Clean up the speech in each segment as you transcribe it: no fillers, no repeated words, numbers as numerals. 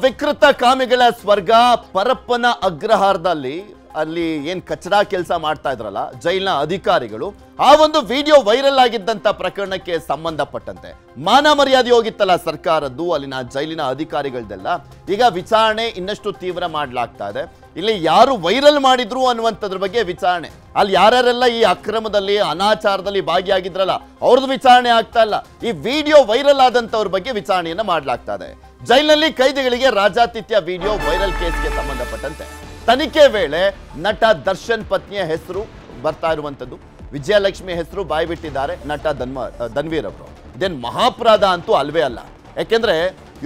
ವಿಕೃತ ಕಾಮಿಗಳ ಸ್ವರ್ಗ ಪರಪ್ಪನ ಅಗ್ರಹಾರದಲ್ಲಿ ಅಲ್ಲಿ ಏನ್ ಕಚಡ ಕೆಲಸ ಮಾಡ್ತಾ ಇದ್ರಲ್ಲ ಜೈಲಿನ ಅಧಿಕಾರಿಗಳು ಆ ಒಂದು ವಿಡಿಯೋ ವೈರಲ್ ಆಗಿದ್ದಂತ ಪ್ರಕರಣಕ್ಕೆ ಸಂಬಂಧಪಟ್ಟಂತೆ ಮಾನ ಮರ್ಯಾದೆ ಹೋಗಿತ್ತಲ್ಲ ಸರ್ಕಾರದ್ದು ಅಲ್ಲಿನ ಜೈಲಿನ ಅಧಿಕಾರಿಗಳದೆಲ್ಲ ಈಗ ವಿಚಾರಣೆ ಇನ್ನಷ್ಟು ತೀವ್ರ ಮಾಡಲಾಗ್ತಾ ಇದೆ. ಇಲ್ಲಿ ಯಾರು ವೈರಲ್ ಮಾಡಿದ್ರು ಅನ್ನುವಂಥದ್ರ ಬಗ್ಗೆ ವಿಚಾರಣೆ, ಅಲ್ಲಿ ಯಾರ್ಯಾರೆಲ್ಲ ಈ ಅಕ್ರಮದಲ್ಲಿ ಅನಾಚಾರದಲ್ಲಿ ಭಾಗಿಯಾಗಿದ್ರಲ್ಲ ಅವ್ರದ್ದು ವಿಚಾರಣೆ ಆಗ್ತಾ ಇಲ್ಲ. ಈ ವಿಡಿಯೋ ವೈರಲ್ ಆದಂತವ್ರ ಬಗ್ಗೆ ವಿಚಾರಣೆಯನ್ನ ಮಾಡಲಾಗ್ತಾ ಇದೆ. ಜೈಲಿನಲ್ಲಿ ಕೈದಿಗಳಿಗೆ ರಾಜಾತಿಥ್ಯ ವಿಡಿಯೋ ವೈರಲ್ ಕೇಸ್ಗೆ ಸಂಬಂಧಪಟ್ಟಂತೆ ತನಿಖೆ ವೇಳೆ ನಟ ದರ್ಶನ್ ಪತ್ನಿಯ ಹೆಸರು ಬರ್ತಾ ಇರುವಂತದ್ದು, ವಿಜಯಲಕ್ಷ್ಮಿ ಹೆಸರು ಬಾಯ್ಬಿಟ್ಟಿದ್ದಾರೆ ನಟ ಧನ್ವೀರ್ ಅವರು. ಇದೇನು ಮಹಾಪರಾಧ ಅಂತೂ ಅಲ್ವೇ ಅಲ್ಲ. ಯಾಕೆಂದ್ರೆ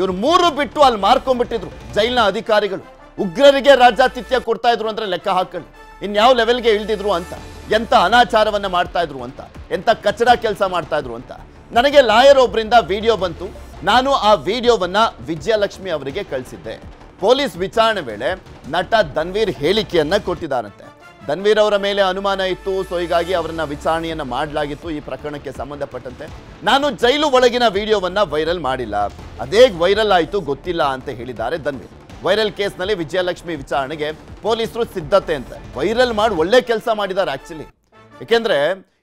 ಇವ್ರು ಮೂರು ಬಿಟ್ಟು ಅಲ್ಲಿ ಮಾರ್ಕೊಂಡ್ಬಿಟ್ಟಿದ್ರು ಜೈಲಿನ ಅಧಿಕಾರಿಗಳು. ಉಗ್ರರಿಗೆ ರಾಜಾತಿಥ್ಯ ಕೊಡ್ತಾ ಇದ್ರು ಅಂದ್ರೆ ಲೆಕ್ಕ ಹಾಕೊಳ್ಳಿ ಇನ್ಯಾವ ಲೆವೆಲ್ಗೆ ಇಳಿದಿದ್ರು ಅಂತ, ಎಂತ ಅನಾಚಾರವನ್ನ ಮಾಡ್ತಾ ಇದ್ರು ಅಂತ, ಎಂತ ಕಚಡ ಕೆಲಸ ಮಾಡ್ತಾ ಇದ್ರು ಅಂತ. ನನಗೆ ಲಾಯರ್ ಒಬ್ಬರಿಂದ ವಿಡಿಯೋ ಬಂತು. ನಾನು ಆ ವಿಡಿಯೋವನ್ನ ವಿಜಯಲಕ್ಷ್ಮಿ ಅವರಿಗೆ ಕಳಿಸಿದ್ದೆ. ಪೊಲೀಸ್ ವಿಚಾರಣೆ ವೇಳೆ ನಟ ಧನ್ವೀರ್ ಹೇಳಿಕೆಯನ್ನ ಕೊಟ್ಟಿದ್ದಾರಂತೆ. ಧನ್ವೀರ್ ಅವರ ಮೇಲೆ ಅನುಮಾನ ಇತ್ತು, ಸೊ ಹೀಗಾಗಿ ಅವರನ್ನ ವಿಚಾರಣೆಯನ್ನ ಮಾಡಲಾಗಿತ್ತು ಈ ಪ್ರಕರಣಕ್ಕೆ ಸಂಬಂಧಪಟ್ಟಂತೆ. ನಾನು ಜೈಲು ಒಳಗಿನ ವಿಡಿಯೋವನ್ನ ವೈರಲ್ ಮಾಡಿಲ್ಲ, ಅದೇ ವೈರಲ್ ಆಯಿತು ಗೊತ್ತಿಲ್ಲ ಅಂತ ಹೇಳಿದ್ದಾರೆ ಧನ್ವೀರ್. ವೈರಲ್ ಕೇಸ್ನಲ್ಲಿ ವಿಜಯಲಕ್ಷ್ಮಿ ವಿಚಾರಣೆಗೆ ಪೊಲೀಸರು ಸಿದ್ಧತೆ ಅಂತ ವೈರಲ್ ಮಾಡಿ ಒಳ್ಳೆ ಕೆಲಸ ಮಾಡಿದ್ದಾರೆ ಆಕ್ಚುಲಿ. ಯಾಕೆಂದ್ರೆ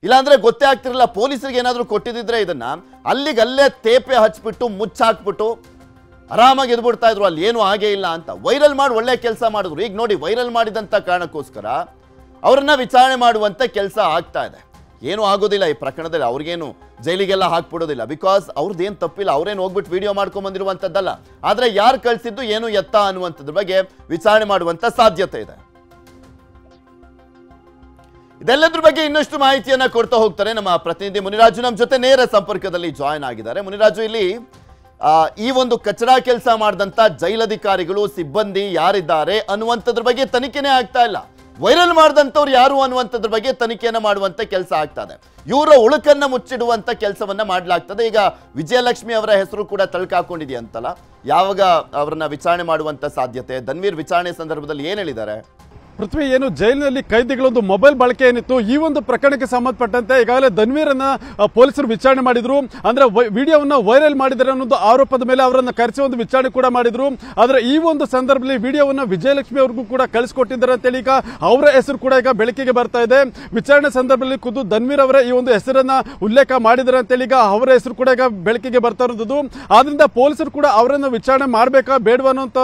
ಇಲ್ಲಾಂದ್ರೆ ಗೊತ್ತೇ ಆಗ್ತಿರಲಿಲ್ಲ. ಪೊಲೀಸರಿಗೆ ಏನಾದರೂ ಕೊಟ್ಟಿದ್ರೆ ಇದನ್ನ ಅಲ್ಲಿಗಲ್ಲೇ ತೇಪೆ ಹಚ್ಬಿಟ್ಟು ಮುಚ್ಚಾಕ್ಬಿಟ್ಟು ಆರಾಮಾಗಿ ಎದ್ಬಿಡ್ತಾ ಇದ್ರು, ಅಲ್ಲಿ ಏನು ಹಾಗೇ ಇಲ್ಲ ಅಂತ. ವೈರಲ್ ಮಾಡಿ ಒಳ್ಳೆ ಕೆಲಸ ಮಾಡಿದ್ರು. ಈಗ ನೋಡಿ ವೈರಲ್ ಮಾಡಿದಂತ ಕಾರಣಕ್ಕೋಸ್ಕರ ಅವರನ್ನ ವಿಚಾರಣೆ ಮಾಡುವಂತ ಕೆಲಸ ಆಗ್ತಾ ಇದೆ. ಏನು ಆಗೋದಿಲ್ಲ ಈ ಪ್ರಕರಣದಲ್ಲಿ, ಅವ್ರಿಗೇನು ಜೈಲಿಗೆಲ್ಲ ಹಾಕ್ಬಿಡೋದಿಲ್ಲ. ಬಿಕಾಸ್ ಅವ್ರದ್ದೇನು ತಪ್ಪಿಲ್ಲ, ಅವ್ರೇನು ಹೋಗ್ಬಿಟ್ಟು ವಿಡಿಯೋ ಮಾಡ್ಕೊಂಡ್ ಬಂದಿರುವಂತದ್ದಲ್ಲ. ಆದ್ರೆ ಯಾರು ಕಳಿಸಿದ್ದು ಏನು ಎತ್ತ ಅನ್ನುವಂಥದ್ರ ಬಗ್ಗೆ ವಿಚಾರಣೆ ಮಾಡುವಂತ ಸಾಧ್ಯತೆ ಇದೆ. ಇದೆಲ್ಲದ್ರ ಬಗ್ಗೆ ಇನ್ನಷ್ಟು ಮಾಹಿತಿಯನ್ನ ಕೊಡ್ತಾ ಹೋಗ್ತಾರೆ ನಮ್ಮ ಪ್ರತಿನಿಧಿ ಮುನಿರಾಜು. ನಮ್ಮ ಜೊತೆ ನೇರ ಸಂಪರ್ಕದಲ್ಲಿ ಜಾಯಿನ್ ಆಗಿದ್ದಾರೆ. ಮುನಿರಾಜು, ಇಲ್ಲಿ ಈ ಒಂದು ಕಚಡ ಕೆಲಸ ಮಾಡಿದಂತ ಜೈಲಧಿಕಾರಿಗಳು ಸಿಬ್ಬಂದಿ ಯಾರಿದ್ದಾರೆ ಅನ್ನುವಂಥದ್ರ ಬಗ್ಗೆ ತನಿಖೆನೇ ಆಗ್ತಾ ಇಲ್ಲ. ವೈರಲ್ ಮಾಡಿದಂಥವ್ರು ಯಾರು ಅನ್ನುವಂಥದ್ರ ಬಗ್ಗೆ ತನಿಖೆಯನ್ನ ಮಾಡುವಂತ ಕೆಲಸ ಆಗ್ತಾ ಇದೆ. ಇವರ ಉಳುಕನ್ನ ಮುಚ್ಚಿಡುವಂತ ಕೆಲಸವನ್ನ ಮಾಡಲಾಗ್ತದೆ. ಈಗ ವಿಜಯಲಕ್ಷ್ಮಿ ಅವರ ಹೆಸರು ಕೂಡ ತಳ್ಕಾಕೊಂಡಿದೆಯಂತಲ್ಲ, ಯಾವಾಗ ಅವರನ್ನ ವಿಚಾರಣೆ ಮಾಡುವಂತ ಸಾಧ್ಯತೆ? ಧನ್ವೀರ್ ವಿಚಾರಣೆ ಸಂದರ್ಭದಲ್ಲಿ ಏನ್ ಹೇಳಿದ್ದಾರೆ? ಪೃಥ್ವಿ, ಏನು ಜೈಲಿನಲ್ಲಿ ಕೈದಿಗಳೊಂದು ಮೊಬೈಲ್ ಬಳಕೆ ಏನಿತ್ತು ಈ ಒಂದು ಪ್ರಕರಣಕ್ಕೆ ಸಂಬಂಧಪಟ್ಟಂತೆ ಈಗಾಗಲೇ ಧನ್ವೀರನ್ನ ಪೊಲೀಸರು ವಿಚಾರಣೆ ಮಾಡಿದ್ರು. ಅಂದ್ರೆ ವಿಡಿಯೋವನ್ನ ವೈರಲ್ ಮಾಡಿದರೆ ಅನ್ನೋದು ಆರೋಪದ ಮೇಲೆ ಅವರನ್ನ ಕರೆಸಿ ಒಂದು ವಿಚಾರಣೆ ಕೂಡ ಮಾಡಿದ್ರು. ಆದ್ರೆ ಈ ಒಂದು ಸಂದರ್ಭದಲ್ಲಿ ವಿಡಿಯೋವನ್ನ ವಿಜಯಲಕ್ಷ್ಮಿ ಅವ್ರಿಗೂ ಕೂಡ ಕಳಿಸ್ಕೊಟ್ಟಿದ್ದಾರೆ ಅಂತೇಳಿ ಈಗ ಅವರ ಹೆಸರು ಕೂಡ ಈಗ ಬೆಳಕಿಗೆ ಬರ್ತಾ ಇದೆ. ವಿಚಾರಣೆ ಸಂದರ್ಭದಲ್ಲಿ ಖುದ್ದು ಧನ್ವೀರ್ ಅವರೇ ಈ ಒಂದು ಹೆಸರನ್ನ ಉಲ್ಲೇಖ ಮಾಡಿದ್ದಾರೆ ಅಂತೇಳಿ ಈಗ ಅವರ ಹೆಸರು ಕೂಡ ಈಗ ಬೆಳಕಿಗೆ ಬರ್ತಾ ಇರೋದು. ಆದ್ರಿಂದ ಪೊಲೀಸರು ಕೂಡ ಅವರನ್ನ ವಿಚಾರಣೆ ಮಾಡಬೇಕಾ ಬೇಡವಾ ಅನ್ನುವಂತ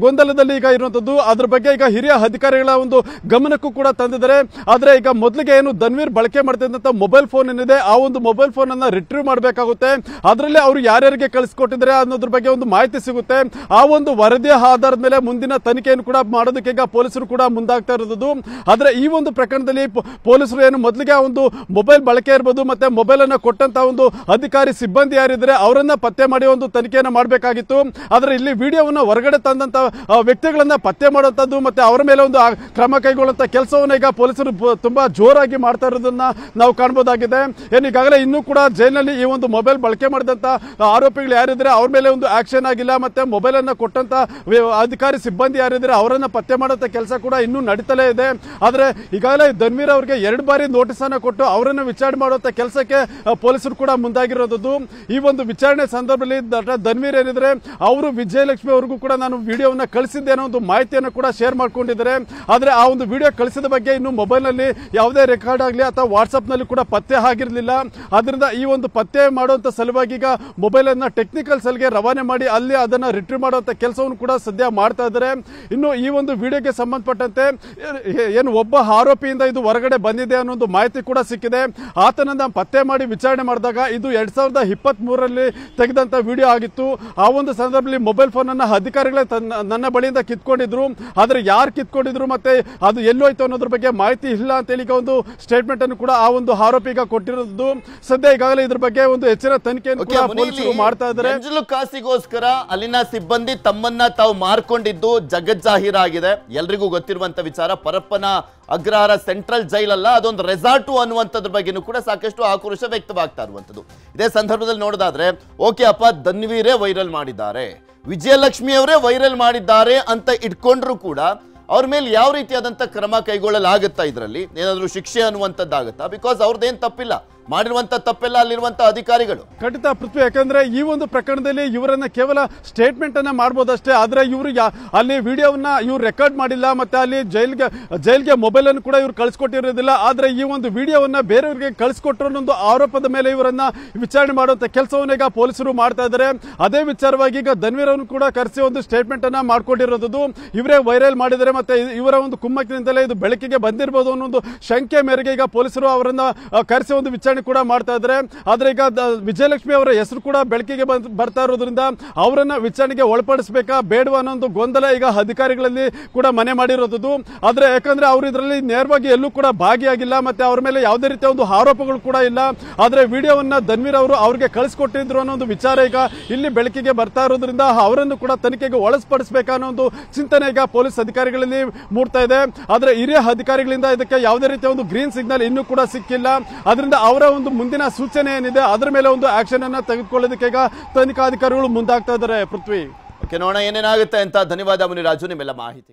ಗೊಂದಲದಲ್ಲಿ ಈಗ ಇರುವಂತದ್ದು. ಅದ್ರ ಬಗ್ಗೆ ಈಗ ಹಿರಿಯ ಅಧಿಕಾರಿಗಳ ಒಂದು ಗಮನಕ್ಕೂ ಕೂಡ ತಂದಿದ್ದಾರೆ. ಆದ್ರೆ ಈಗ ಮೊದಲಿಗೆ ಏನು ಧನ್ವೀರ್ ಬಳಕೆ ಮಾಡ್ತಿದ್ದಂತ ಮೊಬೈಲ್ ಫೋನ್ ಏನಿದೆ ಆ ಒಂದು ಮೊಬೈಲ್ ಫೋನ್ ಅನ್ನ ರಿಟ್ರೀವ್ ಮಾಡಬೇಕಾಗುತ್ತೆ. ಅದರಲ್ಲಿ ಅವರು ಯಾರ್ಯಾರಿಗೆ ಕಳಿಸ್ಕೊಟ್ಟಿದ್ದಾರೆ ಅನ್ನೋದ್ರ ಬಗ್ಗೆ ಒಂದು ಮಾಹಿತಿ ಸಿಗುತ್ತೆ. ಆ ಒಂದು ವರದಿಯ ಆಧಾರದ ಮೇಲೆ ಮುಂದಿನ ತನಿಖೆಯನ್ನು ಕೂಡ ಮಾಡೋದಕ್ಕೆ ಈಗ ಪೊಲೀಸರು ಕೂಡ ಮುಂದಾಗ್ತಾ ಇರೋದು. ಆದ್ರೆ ಈ ಒಂದು ಪ್ರಕರಣದಲ್ಲಿ ಪೊಲೀಸರು ಏನು ಮೊದಲಿಗೆ ಒಂದು ಮೊಬೈಲ್ ಬಳಕೆ ಇರಬಹುದು ಮತ್ತೆ ಮೊಬೈಲ್ ಅನ್ನ ಕೊಟ್ಟಂತ ಒಂದು ಅಧಿಕಾರಿ ಸಿಬ್ಬಂದಿ ಯಾರಿದ್ರೆ ಅವರನ್ನ ಪತ್ತೆ ಮಾಡಿ ಒಂದು ತನಿಖೆಯನ್ನ ಮಾಡಬೇಕಾಗಿತ್ತು. ಆದ್ರೆ ಇಲ್ಲಿ ವಿಡಿಯೋವನ್ನ ಹೊರಗಡೆ ತಂದಂತ ವ್ಯಕ್ತಿಗಳನ್ನ ಪತ್ತೆ ಮಾಡುವಂತದ್ದು ಮತ್ತೆ ಅವರ ಮೇಲೆ ಒಂದು ಕ್ರಮ ಕೈಗೊಳ್ಳುವಂತ ಕೆಲಸವನ್ನು ಈಗ ಪೊಲೀಸರು ತುಂಬಾ ಜೋರಾಗಿ ಮಾಡ್ತಾ ಇರೋದನ್ನ ನಾವು ಕಾಣಬಹುದಾಗಿದೆ. ಏನು ಈಗಾಗಲೇ ಇನ್ನೂ ಕೂಡ ಜೈಲಿನಲ್ಲಿ ಈ ಒಂದು ಮೊಬೈಲ್ ಬಳಕೆ ಮಾಡಿದಂತ ಆರೋಪಿಗಳು ಯಾರಿದ್ರೆ ಅವ್ರ ಮೇಲೆ ಒಂದು ಆಕ್ಷನ್ ಆಗಿಲ್ಲ. ಮತ್ತೆ ಮೊಬೈಲ್ ಅನ್ನ ಕೊಟ್ಟಂತ ಅಧಿಕಾರಿ ಸಿಬ್ಬಂದಿ ಯಾರಿದ್ರೆ ಅವರನ್ನ ಪತ್ತೆ ಮಾಡುವಂತ ಕೆಲಸ ಕೂಡ ಇನ್ನೂ ನಡೀತಲೇ ಇದೆ. ಆದ್ರೆ ಈಗಾಗಲೇ ಧನ್ವೀರ್ ಅವರಿಗೆ 2 ಬಾರಿ ನೋಟಿಸ್ ಅನ್ನ ಕೊಟ್ಟು ಅವರನ್ನ ವಿಚಾರಣೆ ಮಾಡುವಂತ ಕೆಲಸಕ್ಕೆ ಪೊಲೀಸರು ಕೂಡ ಮುಂದಾಗಿರೋದು. ಈ ಒಂದು ವಿಚಾರಣೆ ಸಂದರ್ಭದಲ್ಲಿ ಧನ್ವೀರ್ ಏನಿದ್ರೆ ಅವರು ವಿಜಯಲಕ್ಷ್ಮಿ ಅವ್ರಿಗೂ ಕೂಡ ನಾನು ವಿಡಿಯೋವನ್ನ ಕಳಿಸಿದ್ದೆ ಅನ್ನೋ ಒಂದು ಮಾಹಿತಿಯನ್ನು ಕೂಡ ಶೇರ್ ಮಾಡ್ಕೊಂಡಿದ್ದಾರೆ. ಆದ್ರೆ ಆ ಒಂದು ವಿಡಿಯೋ ಕಳಿಸಿದ ಬಗ್ಗೆ ಇನ್ನು ಮೊಬೈಲ್ ನಲ್ಲಿ ಯಾವುದೇ ರೆಕಾರ್ಡ್ ಆಗಲಿ ಅಥವಾ ವಾಟ್ಸ್ಆಪ್ ನಲ್ಲಿ ಕೂಡ ಪತ್ತೆ ಆಗಿರಲಿಲ್ಲ. ಆದ್ರಿಂದ ಈ ಒಂದು ಪತ್ತೆ ಮಾಡುವಂತ ಸಲುವಾಗಿ ಈಗ ಮೊಬೈಲ್ ಅನ್ನ ಟೆಕ್ನಿಕಲ್ ಸೆಲ್ಗೆ ರವಾನೆ ಮಾಡಿ ಅಲ್ಲಿ ಅದನ್ನ ರಿಟ್ರೀವ್ ಮಾಡುವಂತ ಕೆಲಸವನ್ನು ಕೂಡ ಸದ್ಯ ಮಾಡ್ತಾ ಇದ್ದಾರೆ. ಇನ್ನು ಈ ಒಂದು ವಿಡಿಯೋಗೆ ಸಂಬಂಧಪಟ್ಟಂತೆ ಏನು ಒಬ್ಬ ಆರೋಪಿಯಿಂದ ಇದು ಹೊರಗಡೆ ಬಂದಿದೆ ಅನ್ನೋ ಒಂದು ಮಾಹಿತಿ ಕೂಡ ಸಿಕ್ಕಿದೆ. ಆತನನ್ನ ಪತ್ತೆ ಮಾಡಿ ವಿಚಾರಣೆ ಮಾಡಿದಾಗ ಇದು 2023ರಲ್ಲಿ ತೆಗೆದಂತ ವಿಡಿಯೋ ಆಗಿತ್ತು. ಆ ಒಂದು ಸಂದರ್ಭದಲ್ಲಿ ಮೊಬೈಲ್ ಫೋನ್ ಅನ್ನ ಅಧಿಕಾರಿಗಳೇ ನನ್ನ ಬಳಿಯಿಂದ ಕಿತ್ಕೊಂಡಿದ್ರು. ಆದ್ರೆ ಯಾರು ಕಿತ್ಕೊಂಡಿದ್ರು ಮತ್ತೆ ಅದು ಎಲ್ಲೋಯ್ತು ಅನ್ನೋದ್ರ ಬಗ್ಗೆ ಮಾಹಿತಿ ಇಲ್ಲ ಅಂತೇಳಿ ಒಂದು ಸ್ಟೇಟ್ಮೆಂಟ್ ಅನ್ನು ಕೂಡ ಆ ಒಂದು ಆರೋಪಿ ಈಗ ಕೊಟ್ಟಿರೋದು. ಸದ್ಯ ಈಗಾಗಲೇ ಇದ್ರ ಬಗ್ಗೆ ಒಂದು ಹೆಚ್ಚಿನ ತನಿಖೆಯನ್ನು ಕೂಡ ಪೊಲೀಸರು ಮಾಡ್ತಾ ಇದ್ದಾರೆ. ಮಂಜುಲು ಕಾಸಿಗೋಸ್ಕರ ಅಲ್ಲಿನ ಸಿಬ್ಬಂದಿ ತಮ್ಮನ್ನ ತಾವು ಮಾರ್ಕೊಂಡಿದ್ದು ಜಗಜ್ಜಾಹೀರಾಗಿದೆ. ಎಲ್ರಿಗೂ ಗೊತ್ತಿರುವಂತ ವಿಚಾರ. ಪರಪ್ಪನ ಅಗ್ರಹಾರ ಸೆಂಟ್ರಲ್ ಜೈಲಲ್ಲ, ಅದೊಂದು ರೆಸಾರ್ಟು ಅನ್ನುವಂಥದ್ರ ಬಗ್ಗೆನೂ ಕೂಡ ಸಾಕಷ್ಟು ಆಕ್ರೋಶ ವ್ಯಕ್ತವಾಗ್ತಾ ಇರುವಂಥದ್ದು. ಇದೇ ಸಂದರ್ಭದಲ್ಲಿ ನೋಡೋದಾದ್ರೆ ಓಕೆ ಅಪ್ಪ ಧನ್ವೀರೇ ವೈರಲ್ ಮಾಡಿದ್ದಾರೆ, ವಿಜಯಲಕ್ಷ್ಮಿ ಅವರೇ ವೈರಲ್ ಮಾಡಿದ್ದಾರೆ ಅಂತ ಇಟ್ಕೊಂಡ್ರು ಕೂಡ ಅವ್ರ ಮೇಲೆ ಯಾವ ರೀತಿಯಾದಂತ ಕ್ರಮ ಕೈಗೊಳ್ಳಲಾಗುತ್ತಾ, ಇದರಲ್ಲಿ ಏನಾದರೂ ಶಿಕ್ಷೆ ಅನ್ನುವಂಥದ್ದಾಗುತ್ತಾ? ಬಿಕಾಸ್ ಅವ್ರದ್ದೇನು ತಪ್ಪಿಲ್ಲ, ಮಾಡಿರುವಂತ ತಪ್ಪೆಲ್ಲ ಅಲ್ಲಿರುವಂತ ಅಧಿಕಾರಿಗಳು. ಖಂಡಿತ ಪೃಥ್ವಿ, ಯಾಕಂದ್ರೆ ಈ ಒಂದು ಪ್ರಕರಣದಲ್ಲಿ ಇವರನ್ನ ಕೇವಲ ಸ್ಟೇಟ್ಮೆಂಟ್ ಅನ್ನ ಮಾಡಬಹುದಷ್ಟೇ. ಆದ್ರೆ ಇವರು ಅಲ್ಲಿ ವಿಡಿಯೋವನ್ನ ಇವ್ರು ರೆಕಾರ್ಡ್ ಮಾಡಿಲ್ಲ, ಮತ್ತೆ ಅಲ್ಲಿ ಜೈಲ್ಗೆ ಮೊಬೈಲ್ ಅನ್ನು ಕೂಡ ಇವ್ರು ಕಳಿಸ್ಕೊಟ್ಟಿರೋದಿಲ್ಲ. ಆದ್ರೆ ಈ ಒಂದು ವಿಡಿಯೋವನ್ನ ಬೇರೆಯವರಿಗೆ ಕಳಿಸ್ಕೊಟ್ಟರು ಅನ್ನೋ ಆರೋಪದ ಮೇಲೆ ಇವರನ್ನ ವಿಚಾರಣೆ ಮಾಡುವಂತ ಕೆಲಸವನ್ನ ಈಗ ಪೊಲೀಸರು ಮಾಡ್ತಾ ಇದ್ದಾರೆ. ಅದೇ ವಿಚಾರವಾಗಿ ಈಗ ಧನ್ವೀರ್ ಅವರನ್ನು ಕೂಡ ಕರೆಸಿ ಒಂದು ಸ್ಟೇಟ್ಮೆಂಟ್ ಅನ್ನ ಮಾಡ್ಕೊಂಡಿರೋದು ಇವರೇ ವೈರಲ್ ಮಾಡಿದರೆ, ಮತ್ತೆ ಇವರ ಒಂದು ಕುಮ್ಮಕ್ಕಿನಿಂದಲೇ ಇದು ಬೆಳಕಿಗೆ ಬಂದಿರಬಹುದು ಅನ್ನೋ ಒಂದು ಶಂಕೆ ಮೇರೆಗೆ ಈಗ ಪೊಲೀಸರು ಅವರನ್ನ ಕರೆಸಿ ಒಂದು ವಿಚಾರಣೆ ಕೂಡ ಮಾಡ್ತಾ ಇದ್ದಾರೆ. ಆದ್ರೆ ಈಗ ವಿಜಯಲಕ್ಷ್ಮಿ ಅವರ ಹೆಸರು ಕೂಡ ಬೆಳಕಿಗೆ ಬರ್ತಾ ಇರೋದ್ರಿಂದ ಅವರನ್ನ ವಿಚಾರಣೆಗೆ ಒಳಪಡಿಸಬೇಕಾ ಬೇಡವಾ ಅನ್ನೋ ಒಂದು ಗೊಂದಲ ಈಗ ಅಧಿಕಾರಿಗಳಲ್ಲಿ ಕೂಡ ಮನೆ ಮಾಡಿರೋದು. ಆದ್ರೆ ಯಾಕಂದ್ರೆ ಅವರು ಇದರಲ್ಲಿ ನೇರವಾಗಿ ಎಲ್ಲೂ ಕೂಡ ಭಾಗಿಯಾಗಿಲ್ಲ, ಮತ್ತೆ ಅವ್ರ ಮೇಲೆ ಯಾವುದೇ ರೀತಿಯ ಒಂದು ಆರೋಪಗಳು ಕೂಡ ಇಲ್ಲ. ಆದ್ರೆ ವಿಡಿಯೋವನ್ನ ಧನ್ವೀರ್ ಅವರು ಅವ್ರಿಗೆ ಕಳಿಸ್ಕೊಟ್ಟಿದ್ರು ಅನ್ನೋ ಒಂದು ವಿಚಾರ ಈಗ ಇಲ್ಲಿ ಬೆಳಕಿಗೆ ಬರ್ತಾ ಇರೋದ್ರಿಂದ ಅವರನ್ನು ಕೂಡ ತನಿಖೆಗೆ ಒಳಪಡಿಸಬೇಕಾ ಅನ್ನೋ ಒಂದು ಚಿಂತನೆ ಈಗ ಪೊಲೀಸ್ ಅಧಿಕಾರಿಗಳಲ್ಲಿ ಮೂಡ್ತಾ ಇದೆ. ಆದ್ರೆ ಹಿರಿಯ ಅಧಿಕಾರಿಗಳಿಂದ ಇದಕ್ಕೆ ಯಾವುದೇ ರೀತಿಯ ಒಂದು ಗ್ರೀನ್ ಸಿಗ್ನಲ್ ಇನ್ನೂ ಕೂಡ ಸಿಕ್ಕಿಲ್ಲ. ಅದರಿಂದ ಅವರ ಒಂದು ಮುಂದಿನ ಸೂಚನೆ ಏನಿದೆ ಅದರ ಮೇಲೆ ಒಂದು ಆಕ್ಷನ್ ಅನ್ನ ತೆಗೆದುಕೊಳ್ಳೋದಕ್ಕೆ ಈಗ ತನಿಖಾಧಿಕಾರಿಗಳು ಮುಂದಾಗ್ತಾ ಇದ್ದಾರೆ. ಪೃಥ್ವಿ, ನೋಡೋಣ ಏನೇನಾಗುತ್ತೆ ಅಂತ. ಧನ್ಯವಾದ ಮುನಿರಾಜು ನಿಮ್ಮೆಲ್ಲ ಮಾಹಿತಿಗೆ.